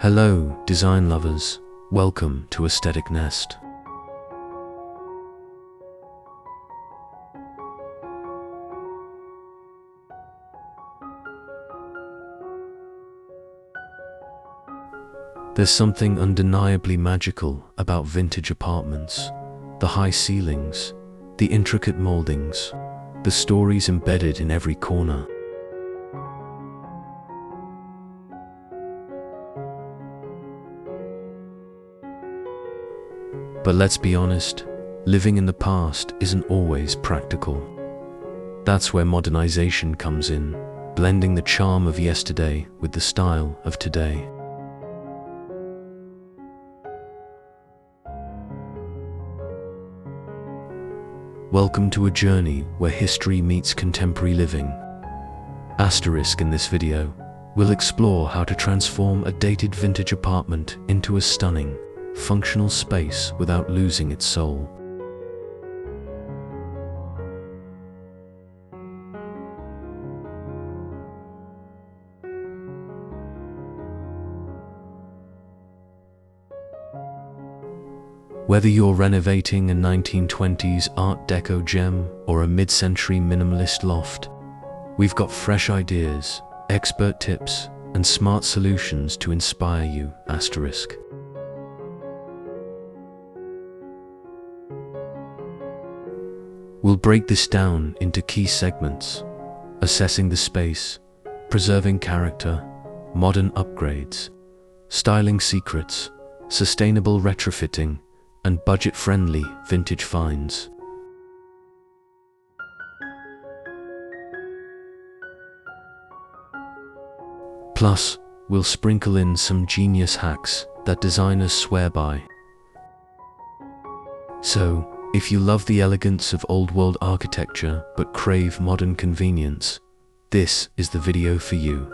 Hello, design lovers. Welcome to Aesthetic Nest. There's something undeniably magical about vintage apartments. The high ceilings, the intricate moldings, the stories embedded in every corner. But let's be honest, living in the past isn't always practical. That's where modernization comes in, blending the charm of yesterday with the style of today. Welcome to a journey where history meets contemporary living. Asterisk in this video, we'll explore how to transform a dated vintage apartment into a stunning, functional space without losing its soul. Whether you're renovating a 1920s Art Deco gem or a mid-century minimalist loft, we've got fresh ideas, expert tips, and smart solutions to inspire you. Asterisk. We'll break this down into key segments: assessing the space, preserving character, modern upgrades, styling secrets, sustainable retrofitting, and budget-friendly vintage finds. Plus, we'll sprinkle in some genius hacks that designers swear by. So, if you love the elegance of old-world architecture but crave modern convenience, this is the video for you.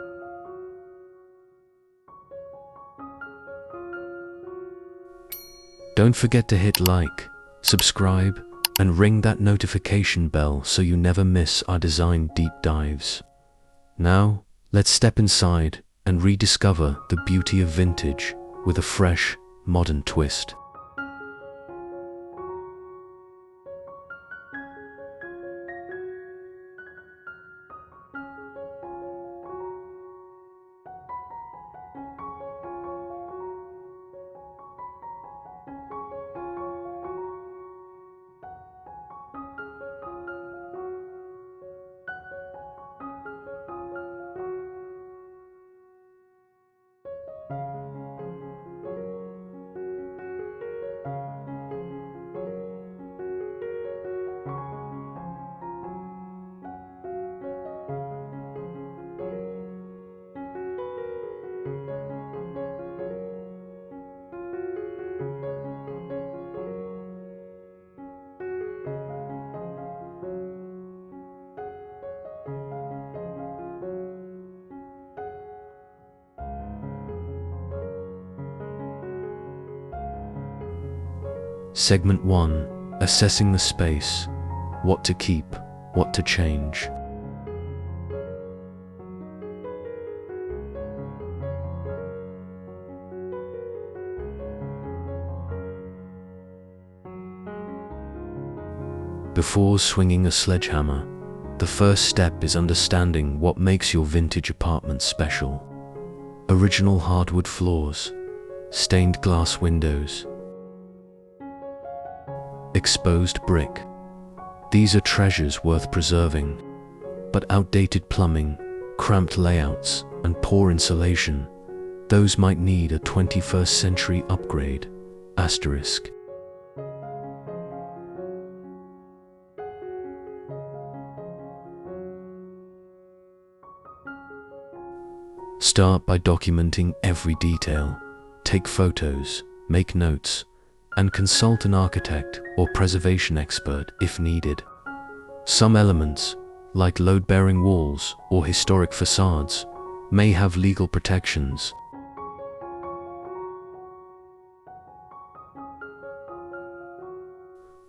Don't forget to hit like, subscribe, and ring that notification bell so you never miss our design deep dives. Now, let's step inside and rediscover the beauty of vintage with a fresh, modern twist. Segment 1. Assessing the space. What to keep, what to change. Before swinging a sledgehammer, the first step is understanding what makes your vintage apartment special. Original hardwood floors, stained glass windows, exposed brick. These are treasures worth preserving, but outdated plumbing, cramped layouts, and poor insulation, those might need a 21st century upgrade. Asterisk. Start by documenting every detail. Take photos, make notes, and consult an architect or preservation expert if needed. Some elements, like load-bearing walls or historic facades, may have legal protections.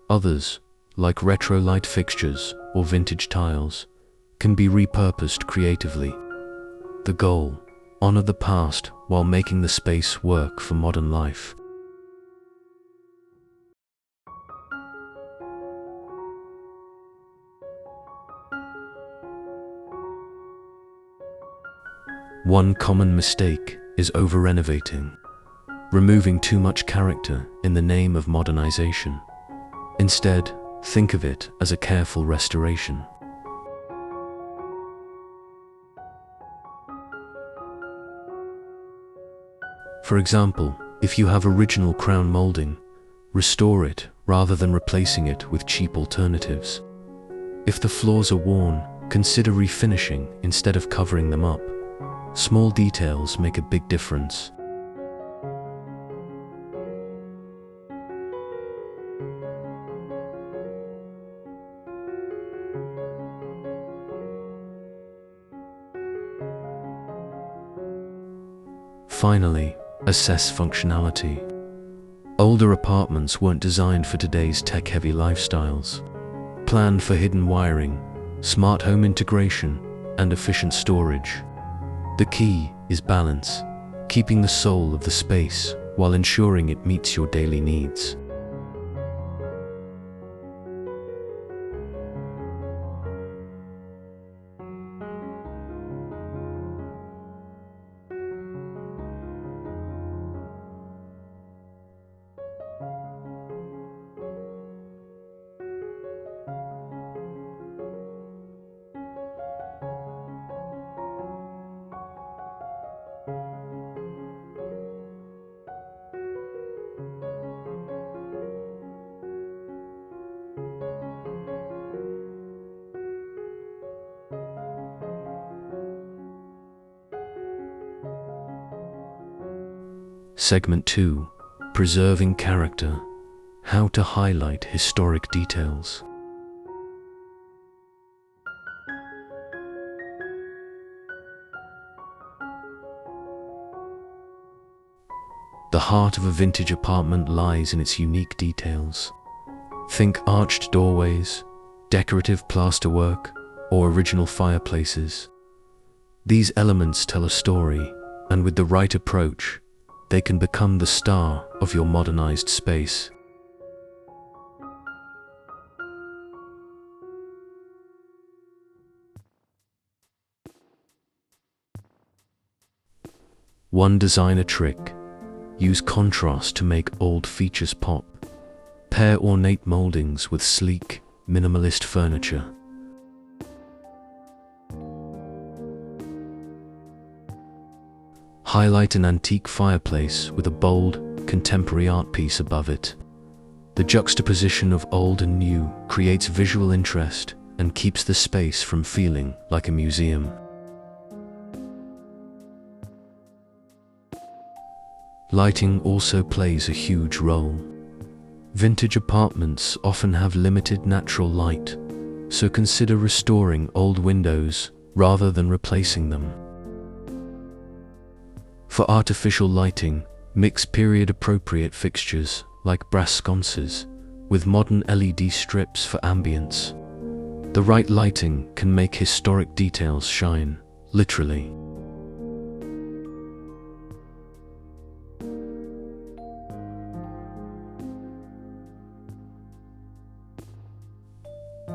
Others, like retro light fixtures or vintage tiles, can be repurposed creatively. The goal: honor the past while making the space work for modern life. One common mistake is over-renovating, removing too much character in the name of modernization. Instead, think of it as a careful restoration. For example, if you have original crown molding, restore it rather than replacing it with cheap alternatives. If the floors are worn, consider refinishing instead of covering them up. Small details make a big difference. Finally, assess functionality. Older apartments weren't designed for today's tech-heavy lifestyles. Plan for hidden wiring, smart home integration, and efficient storage. The key is balance, keeping the soul of the space while ensuring it meets your daily needs. Segment 2. Preserving character. How to highlight historic details. The heart of a vintage apartment lies in its unique details. Think arched doorways, decorative plasterwork, or original fireplaces. These elements tell a story, and with the right approach, they can become the star of your modernized space. One designer trick: use contrast to make old features pop. Pair ornate moldings with sleek, minimalist furniture. Highlight an antique fireplace with a bold, contemporary art piece above it. The juxtaposition of old and new creates visual interest and keeps the space from feeling like a museum. Lighting also plays a huge role. Vintage apartments often have limited natural light, so consider restoring old windows rather than replacing them. For artificial lighting, mix period-appropriate fixtures like brass sconces with modern LED strips for ambience. The right lighting can make historic details shine, literally.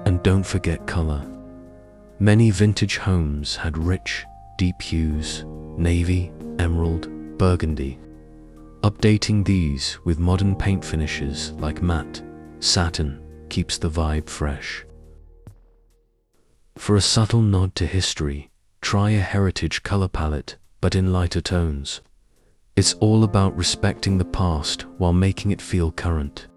And don't forget color. Many vintage homes had rich, deep hues: navy, emerald, burgundy. Updating these with modern paint finishes like matte, satin keeps the vibe fresh. For a subtle nod to history, try a heritage color palette, but in lighter tones. It's all about respecting the past while making it feel current.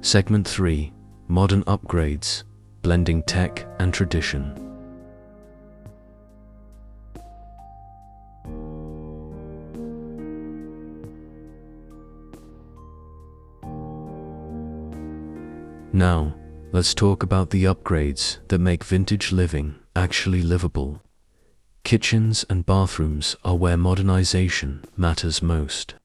Segment 3. Modern upgrades, blending tech and tradition. Now, let's talk about the upgrades that make vintage living actually livable. Kitchens and bathrooms are where modernization matters most.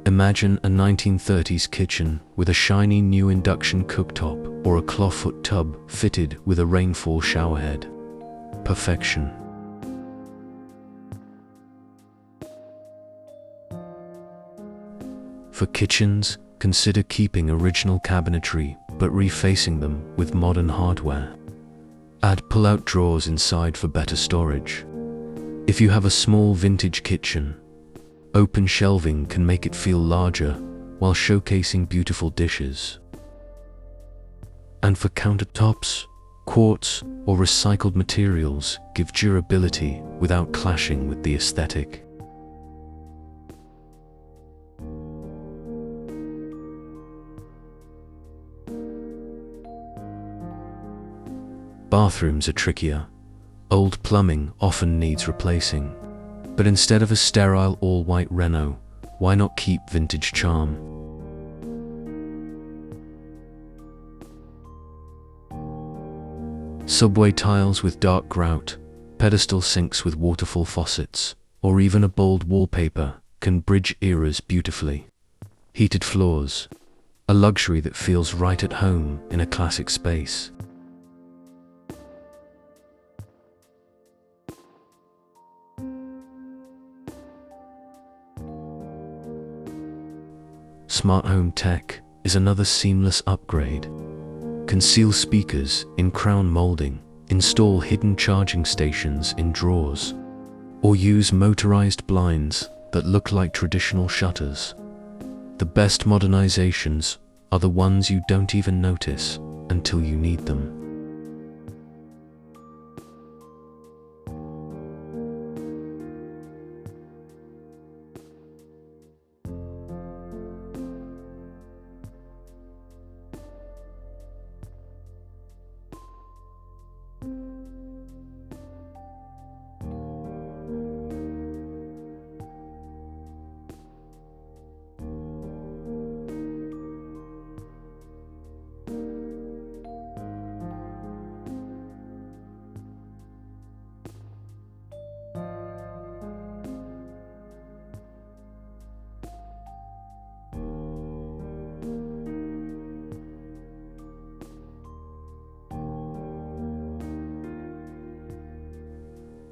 Imagine a 1930s kitchen with a shiny new induction cooktop or a clawfoot tub fitted with a rainfall showerhead. Perfection. For kitchens, consider keeping original cabinetry but refacing them with modern hardware. Add pull-out drawers inside for better storage. If you have a small vintage kitchen, open shelving can make it feel larger while showcasing beautiful dishes. And for countertops, quartz or recycled materials give durability without clashing with the aesthetic. Bathrooms are trickier. Old plumbing often needs replacing. But instead of a sterile all-white reno, why not keep vintage charm? Subway tiles with dark grout, pedestal sinks with waterfall faucets, or even a bold wallpaper can bridge eras beautifully. Heated floors, a luxury that feels right at home in a classic space. Smart home tech is another seamless upgrade. Conceal speakers in crown molding, install hidden charging stations in drawers, or use motorized blinds that look like traditional shutters. The best modernizations are the ones you don't even notice until you need them.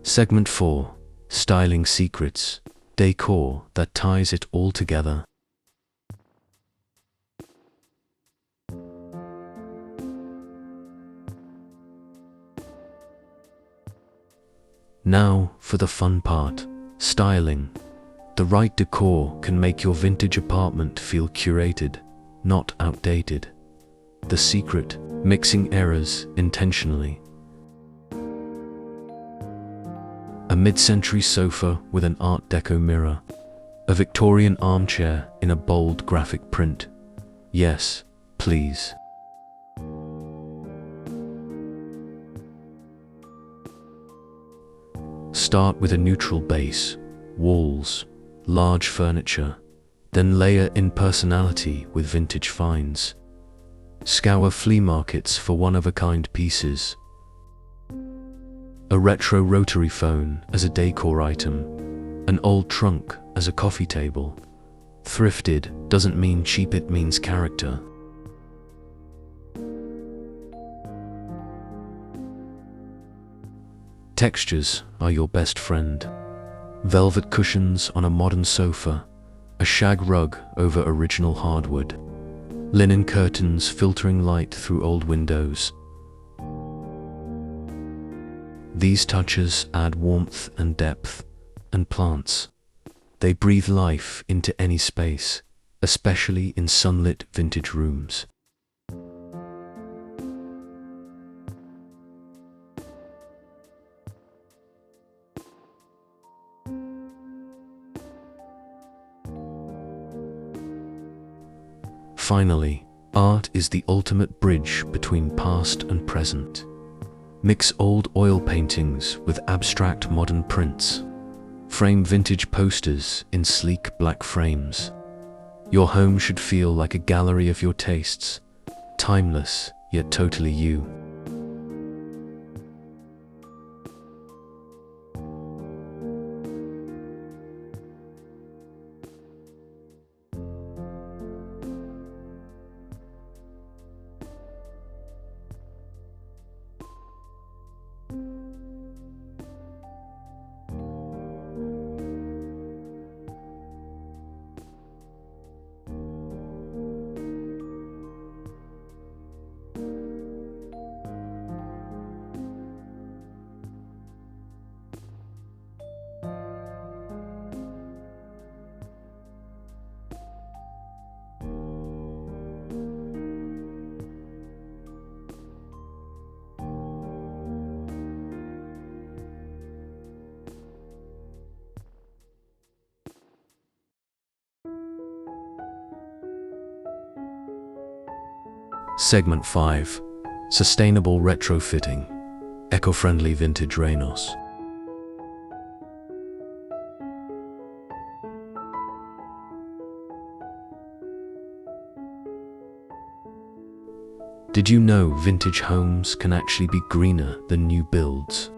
Segment 4. Styling secrets, decor that ties it all together. Now for the fun part, styling. The right decor can make your vintage apartment feel curated, not outdated. The secret, mixing eras intentionally. A mid-century sofa with an Art Deco mirror, a Victorian armchair in a bold graphic print. Yes, please. Start with a neutral base, walls, large furniture, then layer in personality with vintage finds. Scour flea markets for one-of-a-kind pieces. A retro rotary phone as a decor item, an old trunk as a coffee table. Thrifted doesn't mean cheap, it means character. Textures are your best friend. Velvet cushions on a modern sofa, a shag rug over original hardwood, linen curtains filtering light through old windows. These touches add warmth and depth, and plants. They breathe life into any space, especially in sunlit vintage rooms. Finally, art is the ultimate bridge between past and present. Mix old oil paintings with abstract modern prints. Frame vintage posters in sleek black frames. Your home should feel like a gallery of your tastes, timeless yet totally you. Segment 5. Sustainable Retrofitting. Eco-friendly vintage Renos. Did you know vintage homes can actually be greener than new builds?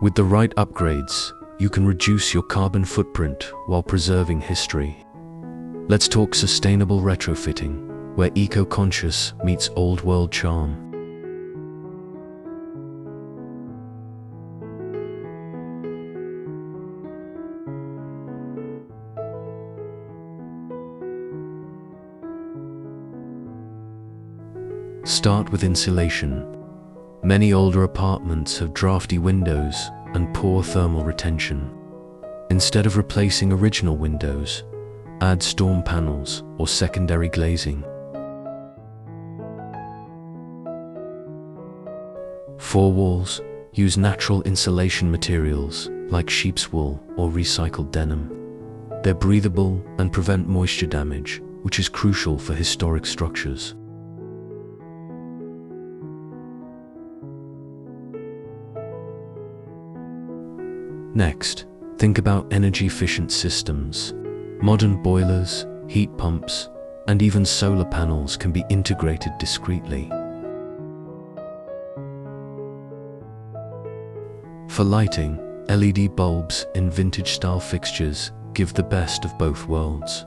With the right upgrades, you can reduce your carbon footprint while preserving history. Let's talk sustainable retrofitting, where eco-conscious meets old-world charm. Start with insulation. Many older apartments have drafty windows and poor thermal retention. Instead of replacing original windows, add storm panels or secondary glazing. For walls, use natural insulation materials like sheep's wool or recycled denim. They're breathable and prevent moisture damage, which is crucial for historic structures. Next, think about energy-efficient systems. Modern boilers, heat pumps, and even solar panels can be integrated discreetly. For lighting, LED bulbs in vintage-style fixtures give the best of both worlds.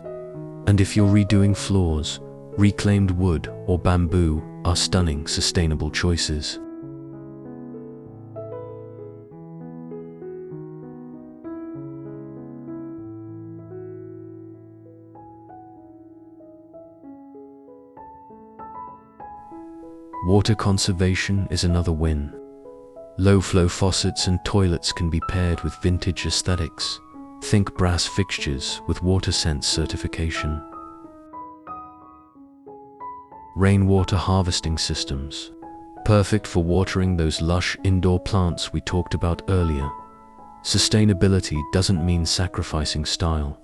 And if you're redoing floors, reclaimed wood or bamboo are stunning sustainable choices. Water conservation is another win. Low-flow faucets and toilets can be paired with vintage aesthetics. Think brass fixtures with WaterSense certification. Rainwater harvesting systems. Perfect for watering those lush indoor plants we talked about earlier. Sustainability doesn't mean sacrificing style.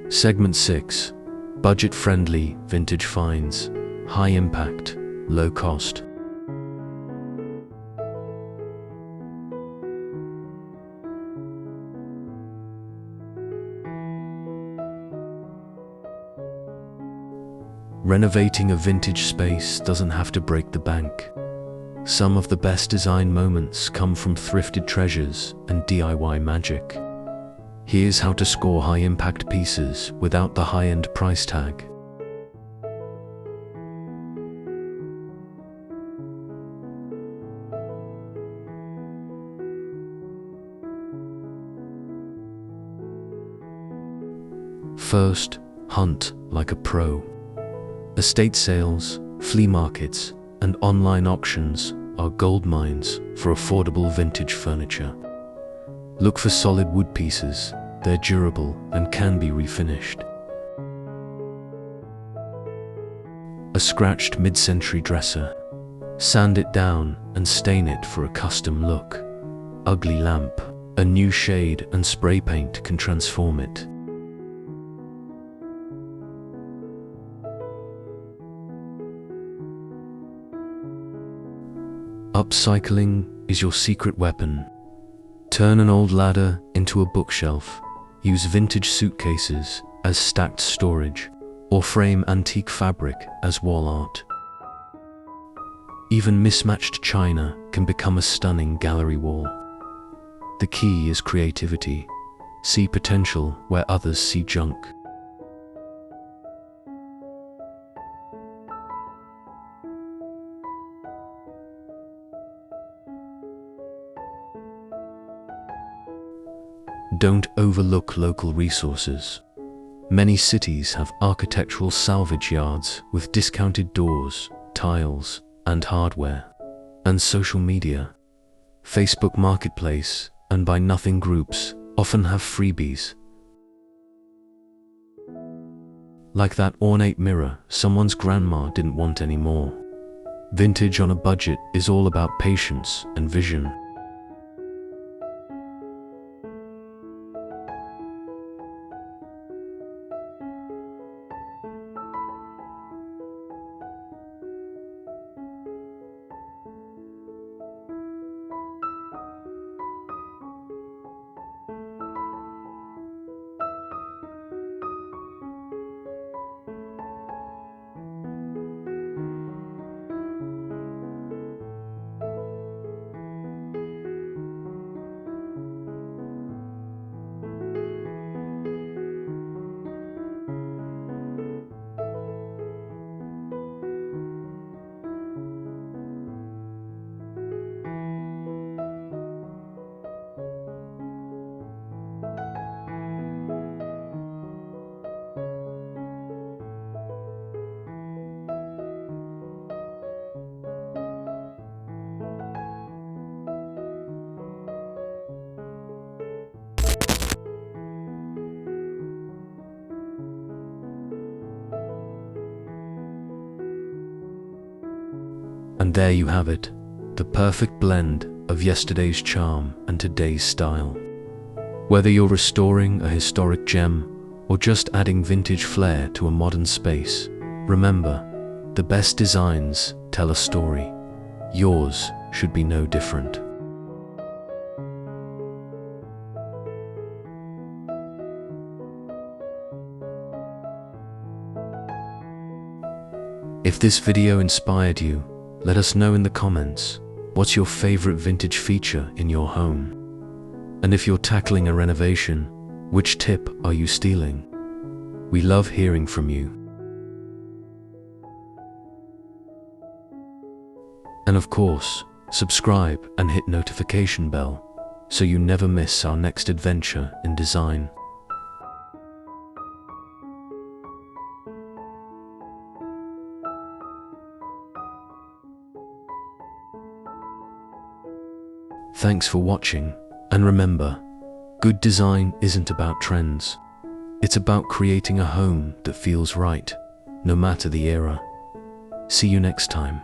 Segment 6. Budget-friendly vintage finds. High impact, low cost. Renovating a vintage space doesn't have to break the bank. Some of the best design moments come from thrifted treasures and DIY magic. Here's how to score high-impact pieces without the high-end price tag. First, hunt like a pro. Estate sales, flea markets, and online auctions are gold mines for affordable vintage furniture. Look for solid wood pieces. They're durable and can be refinished. A scratched mid-century dresser. Sand it down and stain it for a custom look. Ugly lamp. A new shade and spray paint can transform it. Upcycling is your secret weapon. Turn an old ladder into a bookshelf, use vintage suitcases as stacked storage, or frame antique fabric as wall art. Even mismatched china can become a stunning gallery wall. The key is creativity. See potential where others see junk. Don't overlook local resources. Many cities have architectural salvage yards with discounted doors, tiles, and hardware. And social media, Facebook Marketplace, and Buy Nothing groups often have freebies. Like that ornate mirror someone's grandma didn't want anymore. Vintage on a budget is all about patience and vision. And there you have it, the perfect blend of yesterday's charm and today's style. Whether you're restoring a historic gem or just adding vintage flair to a modern space, remember, the best designs tell a story. Yours should be no different. If this video inspired you, let us know in the comments, what's your favorite vintage feature in your home? And if you're tackling a renovation, which tip are you stealing? We love hearing from you. And of course, subscribe and hit notification bell so you never miss our next adventure in design. Thanks for watching, and remember, good design isn't about trends. It's about creating a home that feels right, no matter the era. See you next time.